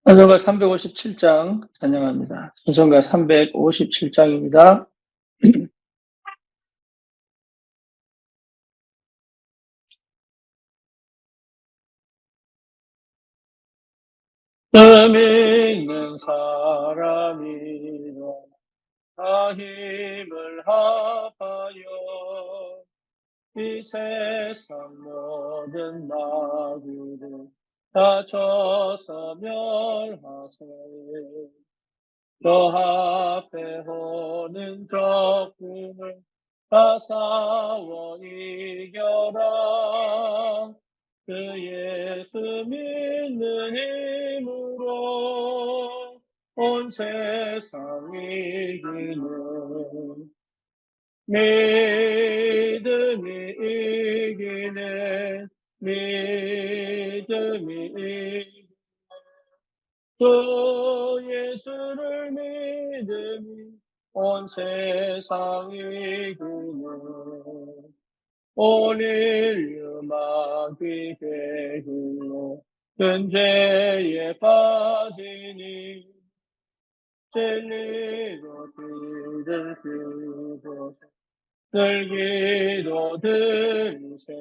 찬송가 357장 찬양합니다. 찬송가 357장입니다. 믿는 사람이라 다 힘을 합하여 이 세상 모든 마귀를 다 쳐서 멸하세. 저 앞에 오는 적군을 다 싸워 이겨라. 그 예수 믿는 힘으로 온 세상 이기는 믿음이 이기네. 믿음이 이기네. 주 예수를 믿음이 온 세상 이기네. 온 인류 마귀의 힘로 큰 죄에 빠지니 진리로 길을 비고 늘 기도드리세.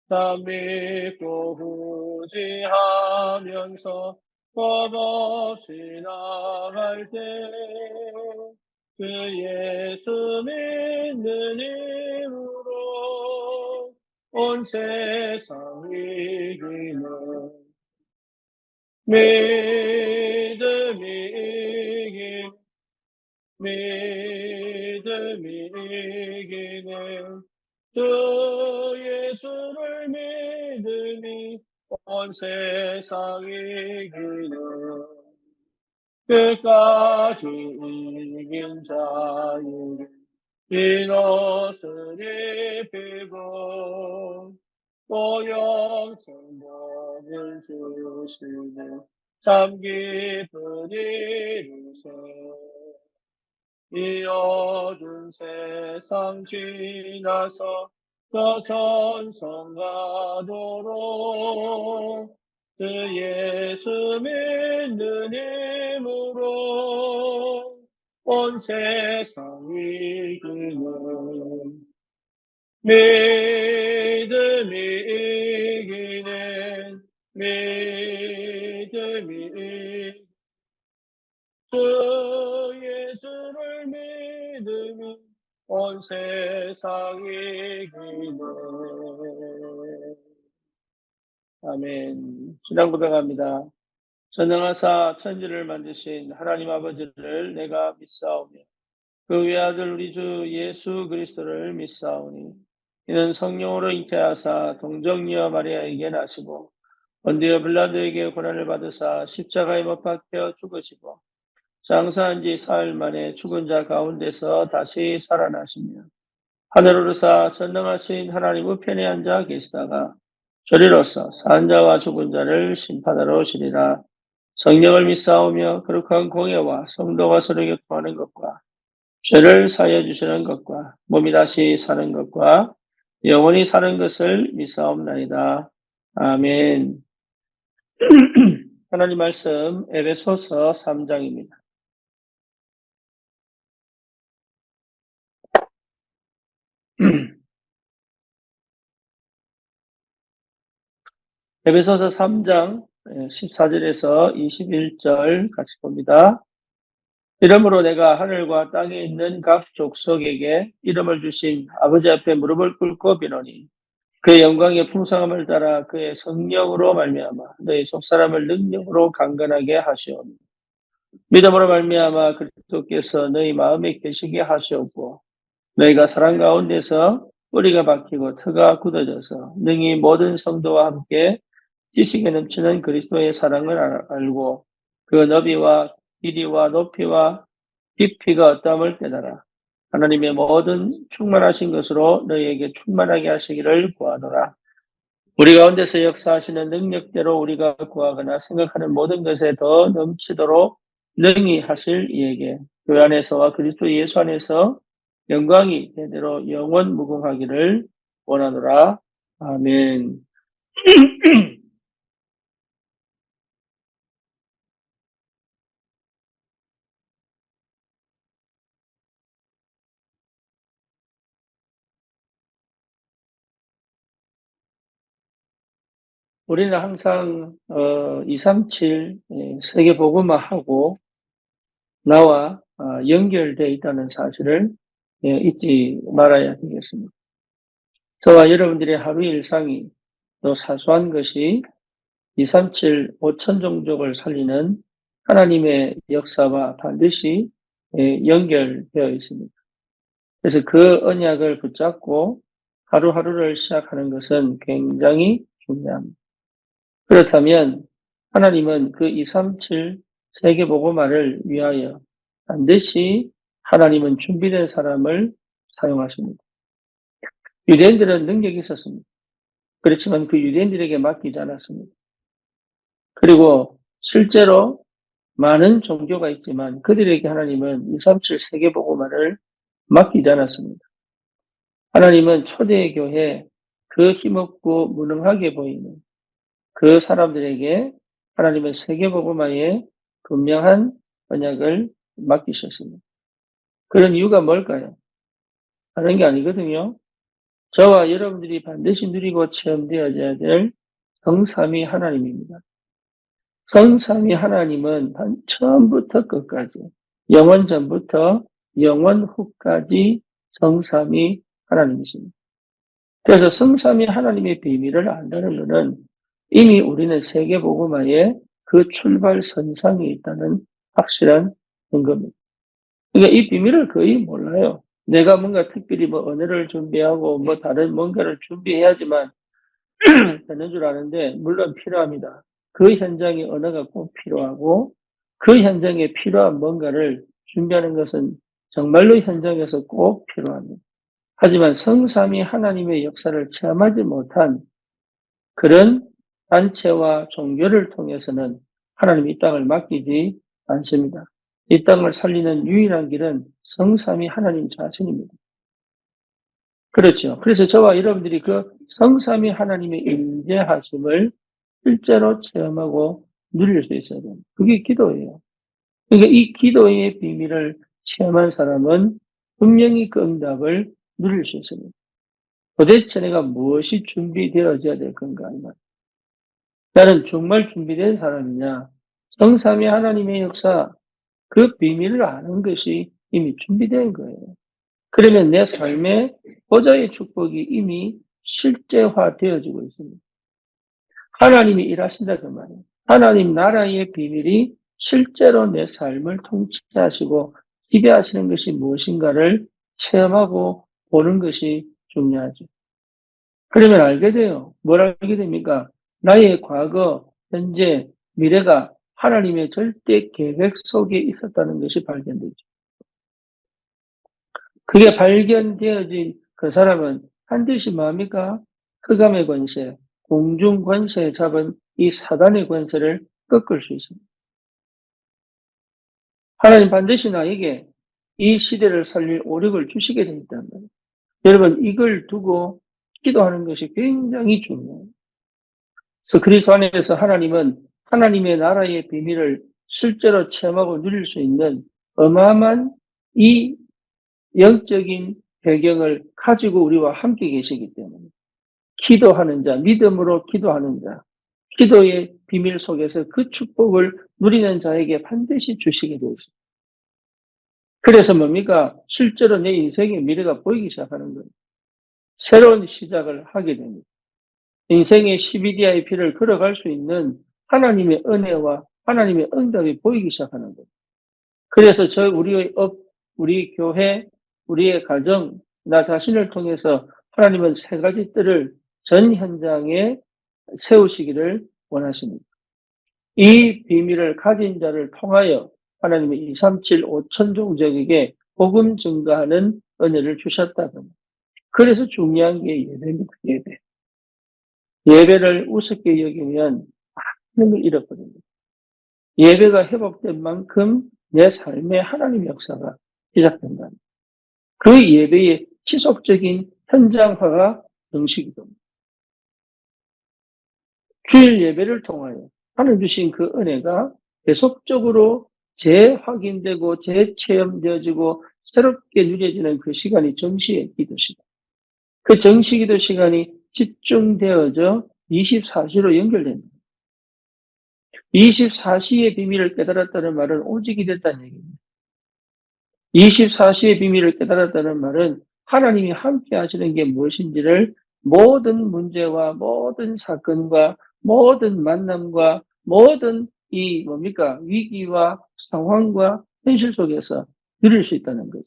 다 믿고 후지하면서 겁없이 나갈 때 그 예수 믿는 힘으로 온 세상 이기는 믿음이 이긴 믿음이 이기는 주 예수를 믿으니 온 세상 이기는 끝까지 이긴 자에게 긴 옷을 입히고 또 영생 복을 주시네. 참 기쁜 일이세. 이 어두운 세상 지나서 저 천성 가도록 그 예수 믿는 힘으로 온 세상 이기는 믿음이 이기는 믿음이 이기는 주 예수를 믿으면 온 세상 이기네. 아멘. 신앙 고백합니다. 전능하사 천지를 만드신 하나님 아버지를 내가 믿사오며 그 외아들 우리 주 예수 그리스도를 믿사오니 이는 성령으로 잉태하사 동정녀 마리아에게 나시고 본디오 빌라도에게 고난을 받으사 십자가에 못 박혀 죽으시고 장사한 지 사흘 만에 죽은 자 가운데서 다시 살아나시며 하늘로 오르사 전능하신 하나님 우편에 앉아 계시다가 저리로서 산 자와 죽은 자를 심판하러 오시리라. 성령을 믿사오며 거룩한 공예와 성도가 서로 교통하는 것과 죄를 사하여 주시는 것과 몸이 다시 사는 것과 영원히 사는 것을 믿사옵나이다. 아멘. 하나님 말씀 에베소서 3장입니다. 에베소서 3장 14절에서 21절 같이 봅니다. 이러므로 내가 하늘과 땅에 있는 각 족속에게 이름을 주신 아버지 앞에 무릎을 꿇고 비노니 그의 영광의 풍성함을 따라 그의 성령으로 말미암아 너희 속사람을 능력으로 강건하게 하시오니 믿음으로 말미암아 그리스도께서 너희 마음에 계시게 하시옵고 너희가 사랑 가운데서 뿌리가 박히고 터가 굳어져서 능히 모든 성도와 함께 지식에 넘치는 그리스도의 사랑을 알고 그 너비와 길이와 높이와 깊이가 어떠함을 깨달아 하나님의 모든 충만하신 것으로 너희에게 충만하게 하시기를 구하노라. 우리 가운데서 역사하시는 능력대로 우리가 구하거나 생각하는 모든 것에 더 넘치도록 능히 하실 이에게 그 안에서와 그리스도 예수 안에서 영광이 대대로 영원 무궁하기를 원하노라. 아멘. 우리는 항상 237 세계복음화하고 나와 연결되어 있다는 사실을 잊지 말아야 되겠습니다. 저와 여러분들의 하루 일상이 또 사소한 것이 237 5천 종족을 살리는 하나님의 역사와 반드시 연결되어 있습니다. 그래서 그 언약을 붙잡고 하루하루를 시작하는 것은 굉장히 중요합니다. 그렇다면 하나님은 그 237 세계복음화를 위하여 반드시 하나님은 준비된 사람을 사용하십니다. 유대인들은 능력이 있었습니다. 그렇지만 그 유대인들에게 맡기지 않았습니다. 그리고 실제로 많은 종교가 있지만 그들에게 하나님은 237 세계복음화를 맡기지 않았습니다. 하나님은 초대교회 그 힘없고 무능하게 보이는 그 사람들에게 하나님은 세계복음화의 분명한 언약을 맡기셨습니다. 그런 이유가 뭘까요? 다른 게 아니거든요. 저와 여러분들이 반드시 누리고 체험되어져야 될 성삼위 하나님입니다. 성삼위 하나님은 처음부터 끝까지, 영원 전부터 영원 후까지 성삼위 하나님이십니다. 그래서 성삼위 하나님의 비밀을 안다는 것은 이미 우리는 세계복음화의 그 출발선상에 있다는 확실한 증거입니다. 그러니까 이 비밀을 거의 몰라요. 내가 뭔가 특별히 언어를 준비하고 다른 뭔가를 준비해야지만 되는 줄 아는데, 물론 필요합니다. 그 현장에 언어가 꼭 필요하고, 그 현장에 필요한 뭔가를 준비하는 것은 정말로 현장에서 꼭 필요합니다. 하지만 성삼위 하나님의 역사를 체험하지 못한 그런 단체와 종교를 통해서는 하나님이 이 땅을 맡기지 않습니다. 이 땅을 살리는 유일한 길은 성삼위 하나님 자신입니다. 그렇죠. 그래서 저와 여러분들이 그 성삼위 하나님의 임재하심을 실제로 체험하고 누릴 수 있어야 됩니다. 그게 기도예요. 그러니까 이 기도의 비밀을 체험한 사람은 분명히 그 응답을 누릴 수 있습니다. 도대체 내가 무엇이 준비되어져야 될 건가? 나는 정말 준비된 사람이냐? 성삼위 하나님의 역사, 그 비밀을 아는 것이 이미 준비된 거예요. 그러면 내 삶에 보좌의 축복이 이미 실제화되어지고 있습니다. 하나님이 일하신다 그 말이에요. 하나님 나라의 비밀이 실제로 내 삶을 통치하시고 지배하시는 것이 무엇인가를 체험하고 보는 것이 중요하죠. 그러면 알게 돼요. 뭘 알게 됩니까? 나의 과거, 현재, 미래가 하나님의 절대 계획 속에 있었다는 것이 발견되죠. 그게 발견되어진 그 사람은 반드시 뭡니까? 흑암의 권세, 공중 권세에 잡은 이 사단의 권세를 꺾을 수 있습니다. 하나님 반드시 나에게 이 시대를 살릴 오력을 주시게 되어 있단 말이에요. 여러분, 이걸 두고 기도하는 것이 굉장히 중요해요. 그래서 그리스도 안에서 하나님은 하나님의 나라의 비밀을 실제로 체험하고 누릴 수 있는 어마어마한 이 영적인 배경을 가지고 우리와 함께 계시기 때문에 기도하는 자, 믿음으로 기도하는 자, 기도의 비밀 속에서 그 축복을 누리는 자에게 반드시 주시게 되어 있습니다. 그래서 뭡니까? 실제로 내 인생의 미래가 보이기 시작하는 거예요. 새로운 시작을 하게 됩니다. 인생의 CBDIP를 걸어갈 수 있는 하나님의 은혜와 하나님의 응답이 보이기 시작하는 거예요. 그래서 우리의 우리 교회, 우리의 가정, 나 자신을 통해서 하나님은 세 가지 뜰을 전 현장에 세우시기를 원하십니다. 이 비밀을 가진 자를 통하여 하나님의 237 5천 종족에게 복음 증가하는 은혜를 주셨다고 합니다. 그래서 중요한 게 예배입니다. 예배. 예배를 우습게 여기면 많은 걸 잃었거든요. 예배가 회복된 만큼 내 삶에 하나님의 역사가 시작된다. 그 예배의 지속적인 현장화가 정식이 됩니다. 주일 예배를 통하여 하나님 주신 그 은혜가 계속적으로 재확인되고 재체험되어지고 새롭게 누려지는 그 시간이 정시의 기도 시간. 그 정시 기도 시간이 집중되어져 24시로 연결됩니다. 24시의 비밀을 깨달았다는 말은 오직이 됐다는 얘기입니다. 24시의 비밀을 깨달았다는 말은 하나님이 함께 하시는 게 무엇인지를 모든 문제와 모든 사건과 모든 만남과 모든 이 위기와 상황과 현실 속에서 누릴 수 있다는 거죠.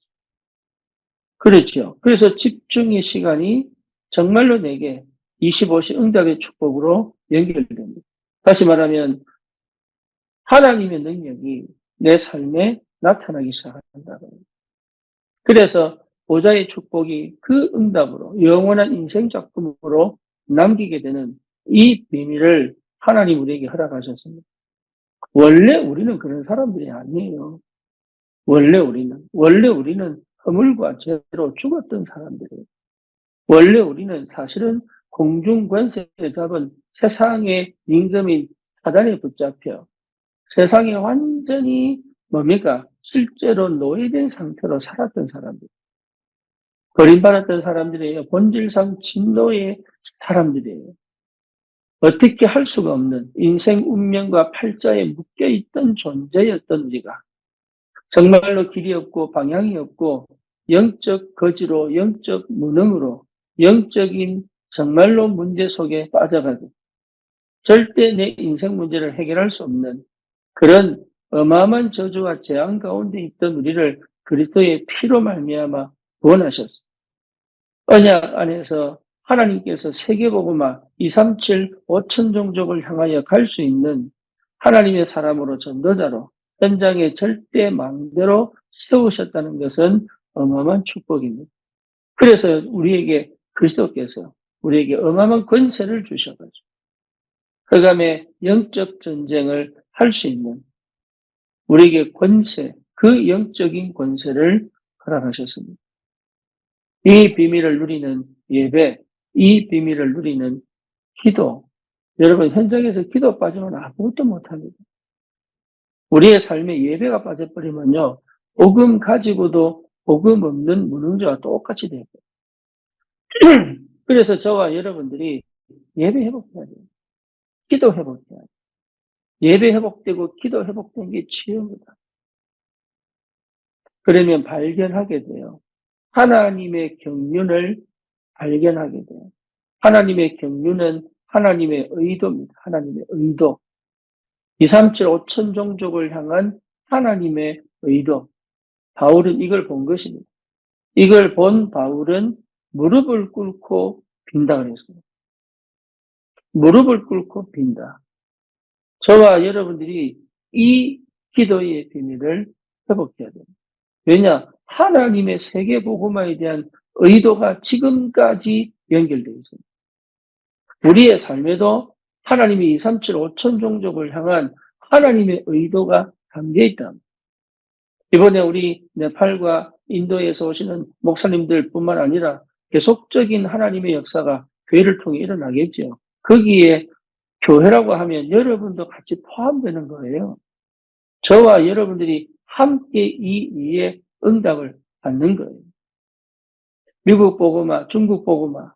그렇죠. 그래서 집중의 시간이 정말로 내게 25시 응답의 축복으로 연결됩니다. 다시 말하면 하나님의 능력이 내 삶에 나타나기 시작한다. 그래서 보좌의 축복이 그 응답으로 영원한 인생 작품으로 남기게 되는 이 비밀을 하나님 우리에게 허락하셨습니다. 원래 우리는 그런 사람들이 아니에요. 원래 우리는 허물과 죄로 죽었던 사람들이에요. 원래 우리는 사실은 공중 권세에 잡은 세상의 임금인 사단에 붙잡혀 세상에 완전히 실제로 노예된 상태로 살았던 사람들. 버림받았던 사람들이에요. 본질상 진노의 사람들이에요. 어떻게 할 수가 없는 인생 운명과 팔자에 묶여있던 존재였던 우리가 정말로 길이 없고 방향이 없고 영적 거지로 영적 무능으로 영적인 정말로 문제 속에 빠져가고 절대 내 인생 문제를 해결할 수 없는 그런 어마어마한 저주와 재앙 가운데 있던 우리를 그리스도의 피로 말미암아 구원하셨습니다. 언약 안에서 하나님께서 세계복음화 237 5천 종족을 향하여 갈 수 있는 하나님의 사람으로 전도자로 현장에 절대 마음대로 세우셨다는 것은 어마어마한 축복입니다. 그래서 우리에게 그리스도께서 우리에게 어마어마한 권세를 주셔가지고 흑암의 영적 전쟁을 할 수 있는 우리에게 권세, 그 영적인 권세를 허락하셨습니다. 이 비밀을 누리는 예배, 이 비밀을 누리는 기도. 여러분 현장에서 기도 빠지면 아무것도 못합니다. 우리의 삶에 예배가 빠져버리면요. 복음 가지고도 복음 없는 무능자와 똑같이 돼요. 그래서 저와 여러분들이 예배 회복해야 돼요. 기도 회복해야 돼요. 예배 회복되고 기도 회복된 게 치유입니다. 그러면 발견하게 돼요. 하나님의 경륜을 발견하게 돼요. 하나님의 경륜은 하나님의 의도입니다. 하나님의 의도. 237 5천 종족을 향한 하나님의 의도. 바울은 이걸 본 것입니다. 이걸 본 바울은 무릎을 꿇고 빈다 그랬어요. 무릎을 꿇고 빈다. 저와 여러분들이 이 기도의 비밀을 회복해야 됩니다. 왜냐? 하나님의 세계복음화에 대한 의도가 지금까지 연결되어 있습니다. 우리의 삶에도 하나님이 237 5천 종족을 향한 하나님의 의도가 담겨 있다. 이번에 우리 네팔과 인도에서 오시는 목사님들 뿐만 아니라 계속적인 하나님의 역사가 교회를 통해 일어나겠죠. 거기에 교회라고 하면 여러분도 같이 포함되는 거예요. 저와 여러분들이 함께 이 위에 응답을 받는 거예요. 미국 복음화, 중국 복음화,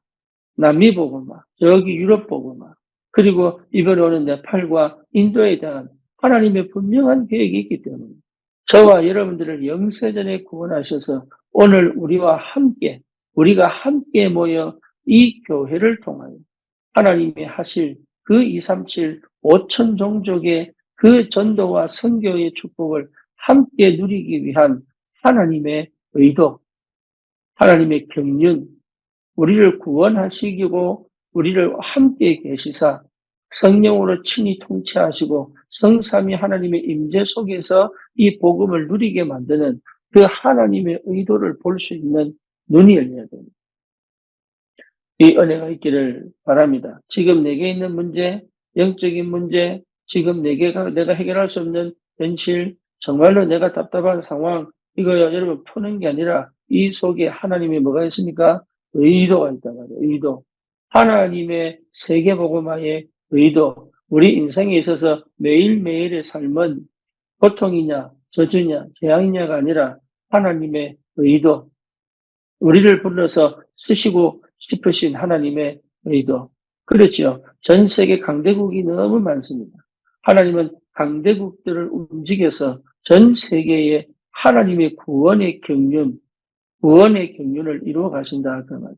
남미 복음화, 저기 유럽 복음화, 그리고 이번에 오는 네팔과 인도에 대한 하나님의 분명한 계획이 있기 때문에 저와 여러분들을 영세전에 구원하셔서 오늘 우리가 함께 모여 이 교회를 통하여 하나님이 하실 그 237 5천 종족의 그 전도와 선교의 축복을 함께 누리기 위한 하나님의 의도, 하나님의 경륜, 우리를 구원하시고 우리를 함께 계시사 성령으로 친히 통치하시고 성삼위 하나님의 임재 속에서 이 복음을 누리게 만드는 그 하나님의 의도를 볼 수 있는 눈이 열려야 됩니다. 이 은혜가 있기를 바랍니다. 지금 내게 있는 문제, 영적인 문제, 지금 내가 해결할 수 없는 현실, 정말로 내가 답답한 상황, 이거요, 여러분 푸는 게 아니라 이 속에 하나님이 뭐가 있습니까? 의도가 있단 말이에요. 의도. 하나님의 세계복음화의 의도. 우리 인생에 있어서 매일매일의 삶은 고통이냐, 저주냐, 재앙이냐가 아니라 하나님의 의도. 우리를 불러서 쓰시고 싶으신 하나님의 의도. 그렇죠. 전 세계 강대국이 너무 많습니다. 하나님은 강대국들을 움직여서 전 세계에 하나님의 구원의 경륜을 이루어 가신다. 그 말.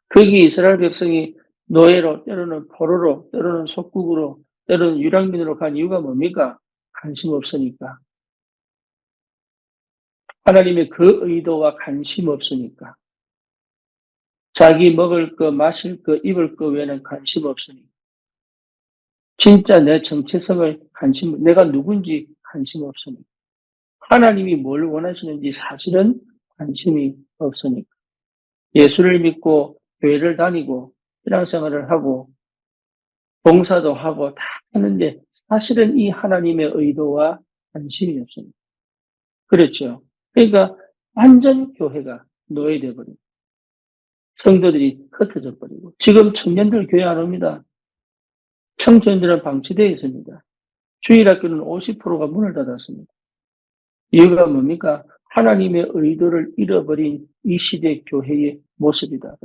거기 이스라엘 백성이 노예로, 때로는 포로로, 때로는 속국으로, 때로는 유랑민으로 간 이유가 뭡니까? 관심 없으니까. 하나님의 그 의도와 관심 없으니까. 자기 먹을 거, 마실 거, 입을 거 외에는 관심 없으니까. 진짜 내 정체성을 내가 누군지 관심 없으니까. 하나님이 뭘 원하시는지 사실은 관심이 없으니까. 예수를 믿고 교회를 다니고 신앙생활을 하고 봉사도 하고 다 하는데 사실은 이 하나님의 의도와 관심이 없습니다. 그렇죠. 그러니까 완전 교회가 노예돼 버리고 성도들이 흩어져 버리고 지금 청년들 교회 안 옵니다. 청소년들은 방치되어 있습니다. 주일학교는 50%가 문을 닫았습니다. 이유가 뭡니까? 하나님의 의도를 잃어버린 이 시대 교회의 모습이다.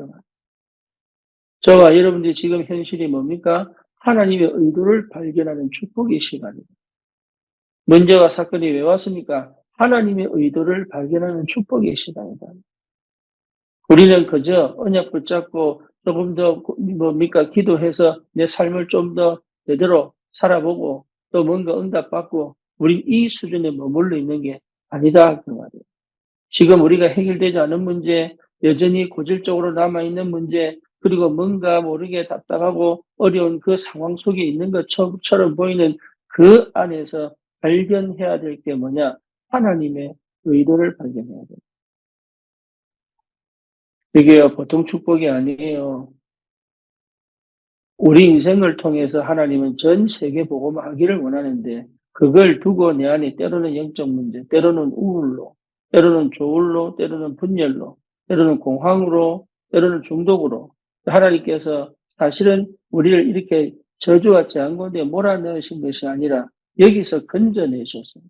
저와 여러분들이 지금 현실이 뭡니까? 하나님의 의도를 발견하는 축복의 시간입니다. 문제와 사건이 왜 왔습니까? 하나님의 의도를 발견하는 축복의 시간이다. 우리는 그저 언약 붙잡고 조금 더 기도해서 내 삶을 좀 더 제대로 살아보고 또 뭔가 응답받고 우리 이 수준에 머물러 있는 게 아니다. 그 말이에요. 지금 우리가 해결되지 않은 문제, 여전히 고질적으로 남아있는 문제, 그리고 뭔가 모르게 답답하고 어려운 그 상황 속에 있는 것처럼 보이는 그 안에서 발견해야 될 게 뭐냐? 하나님의 의도를 발견해야 돼요. 이게 보통 축복이 아니에요. 우리 인생을 통해서 하나님은 전 세계 복음하기를 원하는데 그걸 두고 내 안에 때로는 영적 문제, 때로는 우울로, 때로는 조울로, 때로는 분열로, 때로는 공황으로, 때로는 중독으로 하나님께서 사실은 우리를 이렇게 저주와 재앙가운데 몰아넣으신 것이 아니라 여기서 건져내셨어요.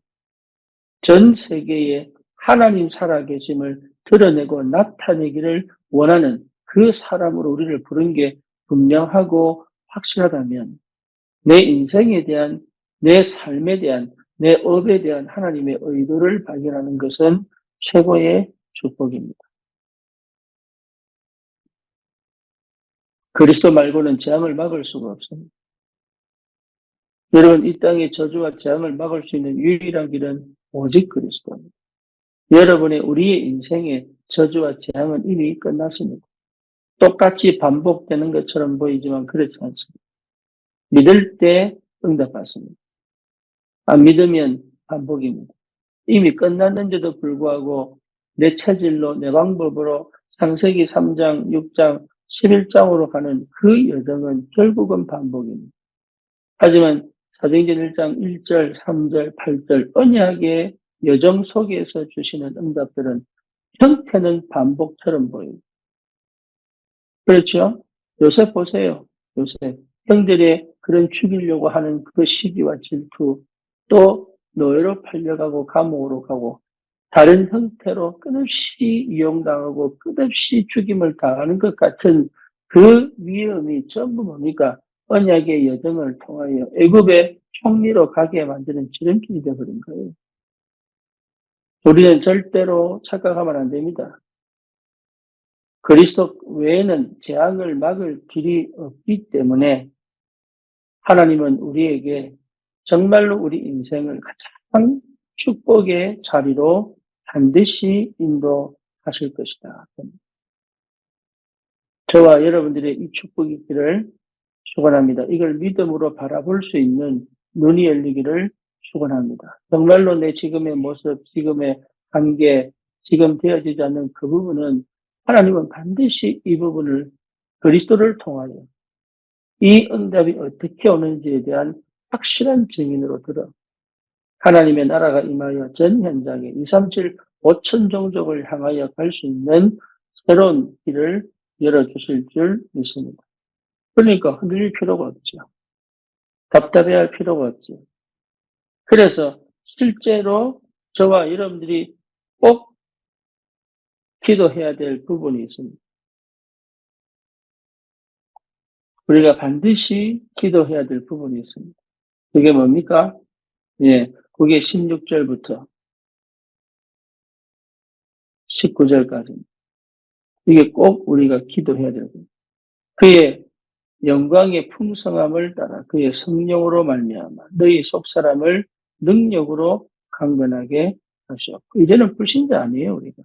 전 세계에 하나님 살아계심을 드러내고 나타내기를 원하는 그 사람으로 우리를 부른 게 분명하고 확실하다면 내 인생에 대한, 내 삶에 대한, 내 업에 대한 하나님의 의도를 발견하는 것은 최고의 축복입니다. 그리스도 말고는 재앙을 막을 수가 없습니다. 여러분, 이 땅의 저주와 재앙을 막을 수 있는 유일한 길은 오직 그리스도입니다. 우리의 인생의 저주와 재앙은 이미 끝났습니다. 똑같이 반복되는 것처럼 보이지만 그렇지 않습니다. 믿을 때 응답받습니다. 안 믿으면 반복입니다. 이미 끝났는데도 불구하고 내 체질로, 내 방법으로 창세기 3장, 6장, 11장으로 가는 그 여정은 결국은 반복입니다. 하지만 사도행전 1장 1절, 3절, 8절 언약의 여정 속에서 주시는 응답들은 형태는 반복처럼 보입니다. 그렇죠? 요셉 보세요. 요셉. 형들의 그런 죽이려고 하는 그 시기와 질투, 또 노예로 팔려가고 감옥으로 가고 다른 형태로 끝없이 이용당하고 끝없이 죽임을 당하는 것 같은 그 위험이 전부 뭡니까? 언약의 여정을 통하여 애굽의 총리로 가게 만드는 지름길이 되어버린 거예요. 우리는 절대로 착각하면 안 됩니다. 그리스도 외에는 재앙을 막을 길이 없기 때문에 하나님은 우리에게 정말로 우리 인생을 가장 축복의 자리로 반드시 인도하실 것이다. 저와 여러분들의 이 축복의 길을 축원합니다. 이걸 믿음으로 바라볼 수 있는 눈이 열리기를 축원합니다. 정말로 내 지금의 모습, 지금의 관계, 지금 되어지지 않는 그 부분은 하나님은 반드시 이 부분을 그리스도를 통하여 이 응답이 어떻게 오는지에 대한 확실한 증인으로 들어 하나님의 나라가 임하여 전 현장에 237 5천 종족을 향하여 갈 수 있는 새로운 길을 열어주실 줄 믿습니다. 그러니까 흔들릴 필요가 없죠. 답답해할 필요가 없죠. 그래서 실제로 저와 여러분들이 꼭 기도해야 될 부분이 있습니다. 우리가 반드시 기도해야 될 부분이 있습니다. 그게 뭡니까? 예, 그게 16절부터 19절까지입니다. 이게 꼭 우리가 기도해야 되고 그의 영광의 풍성함을 따라 그의 성령으로 말미암아 너희 속사람을 능력으로 강건하게 하시오. 이제는 불신자 아니에요, 우리가.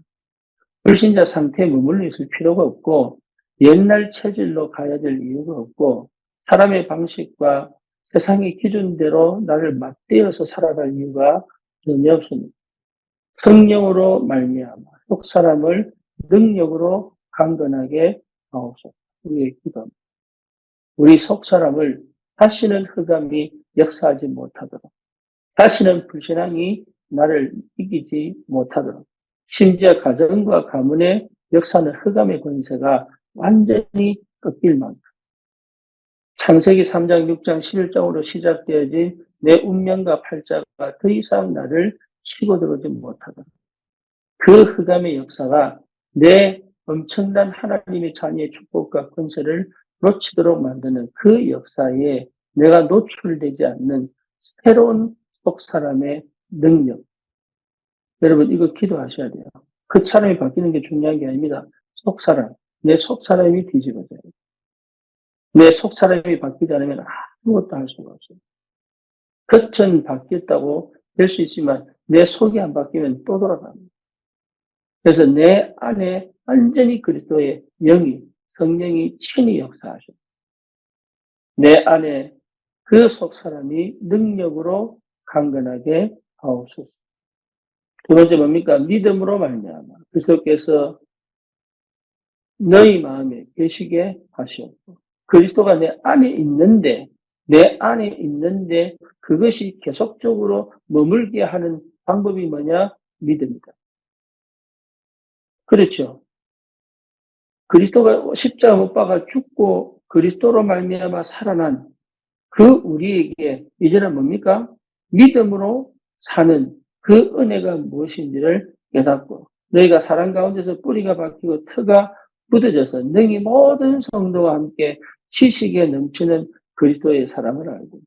불신자 상태에 머물러 있을 필요가 없고 옛날 체질로 가야 될 이유가 없고 사람의 방식과 세상의 기준대로 나를 맞대어서 살아갈 이유가 전혀 없습니다. 성령으로 말미암아 속사람을 능력으로 강건하게 하옵소서. 우리의 기도입니다. 우리 속사람을 다시는 흑암이 역사하지 못하도록, 다시는 불신앙이 나를 이기지 못하도록, 심지어 가정과 가문의 역사는 흑암의 권세가 완전히 꺾일 만큼 창세기 3장, 6장, 11장으로 시작되어진 내 운명과 팔자가 더 이상 나를 치고 들어오지 못하도록 그 흑암의 역사가 내 엄청난 하나님의 자녀의 축복과 권세를 놓치도록 만드는 그 역사에 내가 노출되지 않는 새로운 속사람의 능력. 여러분 이거 기도하셔야 돼요. 그 사람이 바뀌는 게 중요한 게 아닙니다. 속사람. 내 속사람이 뒤집어져요. 내 속사람이 바뀌지 않으면 아무것도 할 수가 없어요. 겉은 바뀌었다고 될 수 있지만 내 속이 안 바뀌면 또 돌아갑니다. 그래서 내 안에 완전히 그리스도의 영이, 성령이 친히 역사하셔. 내 안에 그 속사람이 능력으로 강건하게 하옵소서. 두 번째 뭡니까? 믿음으로 말미암아 그리스도께서 너희 마음에 계시게 하시옵고 그리스도가 내 안에 있는데 그것이 계속적으로 머물게 하는 방법이 뭐냐? 믿음이다. 그렇죠. 그리스도가 십자가 못 박아 죽고 그리스도로 말미암아 살아난 그 우리에게 이제는 뭡니까? 믿음으로 사는 그 은혜가 무엇인지를 깨닫고 너희가 사랑 가운데서 뿌리가 박히고 터가 굳어져서 능히 모든 성도와 함께 지식에 넘치는 그리스도의 사랑을 알고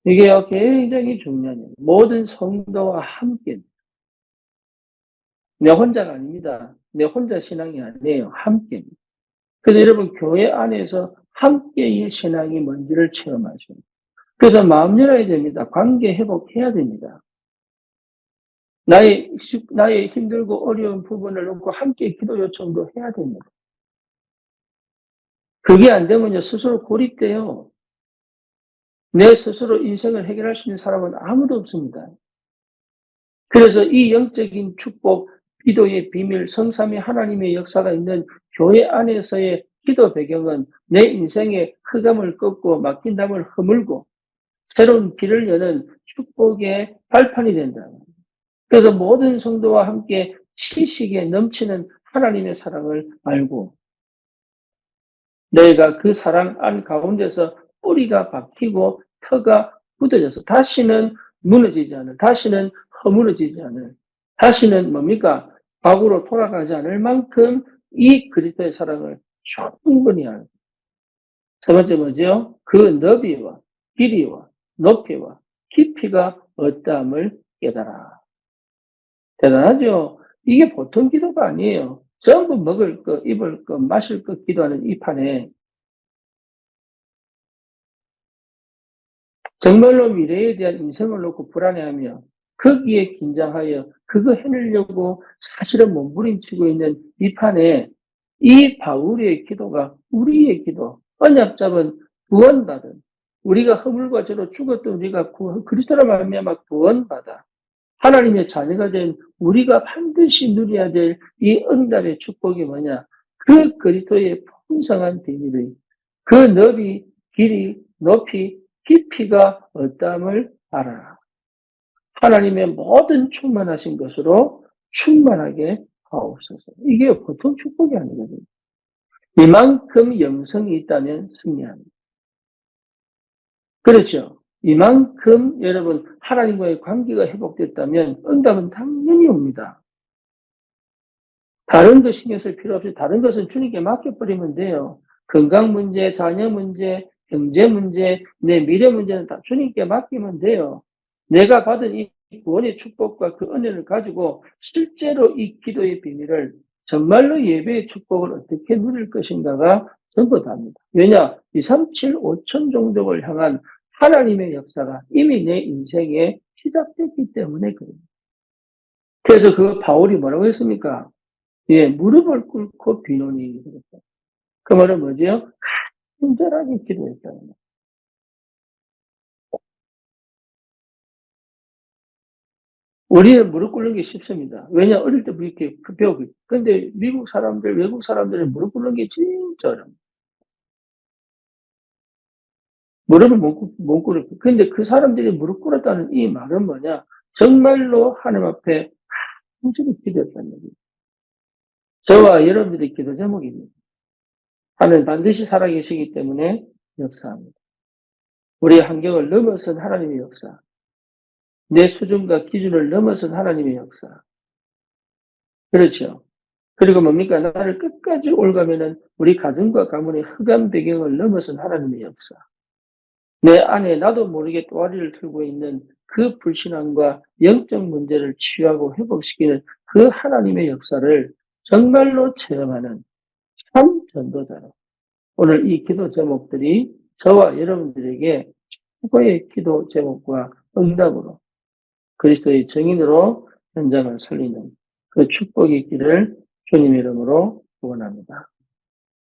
이게요 굉장히 중요해요. 모든 성도와 함께 내 혼자가 아닙니다. 내 혼자 신앙이 아니에요. 함께. 그래서 여러분 교회 안에서 함께의 신앙이 뭔지를 체험하셔요. 그래서 마음 열어야 됩니다. 관계 회복해야 됩니다. 나의 힘들고 어려운 부분을 놓고 함께 기도 요청도 해야 됩니다. 그게 안 되면요, 스스로 고립돼요. 내 스스로 인생을 해결할 수 있는 사람은 아무도 없습니다. 그래서 이 영적인 축복, 기도의 비밀, 성삼위 하나님의 역사가 있는 교회 안에서의 기도 배경은 내 인생의 흑암을 꺾고 막힌 담을 허물고 새로운 길을 여는 축복의 발판이 된다. 그래서 모든 성도와 함께 지식에 넘치는 하나님의 사랑을 알고 너희가 그 사랑 안 가운데서 뿌리가 박히고 터가 굳어져서 다시는 무너지지 않을, 다시는 허물어지지 않을, 다시는 뭡니까? 과거로 돌아가지 않을 만큼 이 그리스도의 사랑을 충분히 알고 세 번째 뭐죠? 그 너비와 길이와 높이와 깊이가 어떠함을 깨달아. 대단하죠? 이게 보통 기도가 아니에요. 전부 먹을 것, 입을 것, 마실 것 기도하는 이 판에 정말로 미래에 대한 인생을 놓고 불안해하며 거기에 긴장하여 그거 해내려고 사실은 몸부림치고 있는 이 판에 이 바울의 기도가 우리의 기도, 언약 잡은 구원받은 우리가 허물과 죄로 죽었던 우리가 그리스도로 말미암아 구원받아 하나님의 자녀가 된 우리가 반드시 누려야 될 이 응답의 축복이 뭐냐? 그 그리스도의 풍성한 비밀의 그 너비, 길이, 높이, 깊이가 어떠함을 알아라. 하나님의 모든 충만하신 것으로 충만하게 하옵소서. 이게 보통 축복이 아니거든요. 이만큼 영성이 있다면 승리합니다. 그렇죠. 이만큼 여러분 하나님과의 관계가 회복됐다면 응답은 당연히 옵니다. 다른 거 신경 쓸 필요 없이 다른 것은 주님께 맡겨버리면 돼요. 건강 문제, 자녀 문제, 경제 문제, 내 미래 문제는 다 주님께 맡기면 돼요. 내가 받은 이 구원의 축복과 그 은혜를 가지고 실제로 이 기도의 비밀을 정말로 예배의 축복을 어떻게 누릴 것인가가 전부 다입니다. 왜냐? 2, 3, 7, 5천 종족을 향한 하나님의 역사가 이미 내 인생에 시작됐기 때문에 그래요. 그래서 그 바울이 뭐라고 했습니까? 예, 무릎을 꿇고 비노니. 그 말은 뭐죠? 친절하게 기도했다는 거예요. 우리는 무릎 꿇는 게 쉽습니다. 왜냐, 어릴 때부터 이렇게 배우고 있고. 근데 미국 사람들, 외국 사람들은 무릎 꿇는 게 진짜 어렵습니다. 무릎을 못 꿇었고. 근데 그 사람들이 무릎 꿇었다는 이 말은 뭐냐? 정말로 하나님 앞에 충실히 기도했다는 얘기예요. 저와 여러분들의 기도 제목입니다. 하나님 반드시 살아계시기 때문에 역사합니다. 우리의 환경을 넘어선 하나님의 역사. 내 수준과 기준을 넘어선 하나님의 역사. 그렇죠. 그리고 뭡니까? 나를 끝까지 올가면은 우리 가정과 가문의 흑암 배경을 넘어선 하나님의 역사. 내 안에 나도 모르게 또아리를 틀고 있는 그 불신앙과 영적 문제를 치유하고 회복시키는 그 하나님의 역사를 정말로 체험하는 참 전도자로 오늘 이 기도 제목들이 저와 여러분들에게 최고의 기도 제목과 응답으로 그리스도의 증인으로 현장을 살리는 그 축복의 길을 주님 이름으로 축원합니다.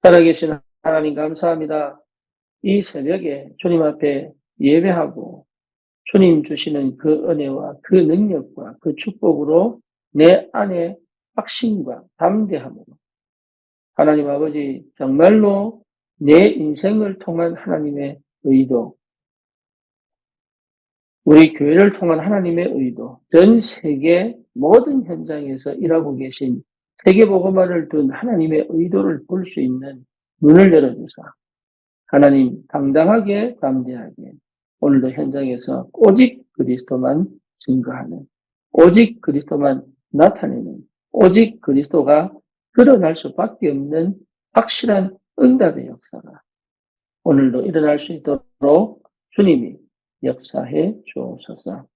살아계신 하나님 감사합니다. 이 새벽에 주님 앞에 예배하고 주님 주시는 그 은혜와 그 능력과 그 축복으로 내 안에 확신과 담대함으로 하나님 아버지 정말로 내 인생을 통한 하나님의 의도, 우리 교회를 통한 하나님의 의도, 전 세계 모든 현장에서 일하고 계신 세계복음화를 둔 하나님의 의도를 볼 수 있는 눈을 열어주사 하나님 당당하게 담대하게 오늘도 현장에서 오직 그리스도만 증거하는 오직 그리스도만 나타내는 오직 그리스도가 드러날 수밖에 없는 확실한 응답의 역사가 오늘도 일어날 수 있도록 주님이 역사해 주옵소서.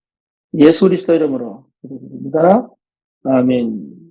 예수 그리스도 이름으로 기도드립니다. 아멘.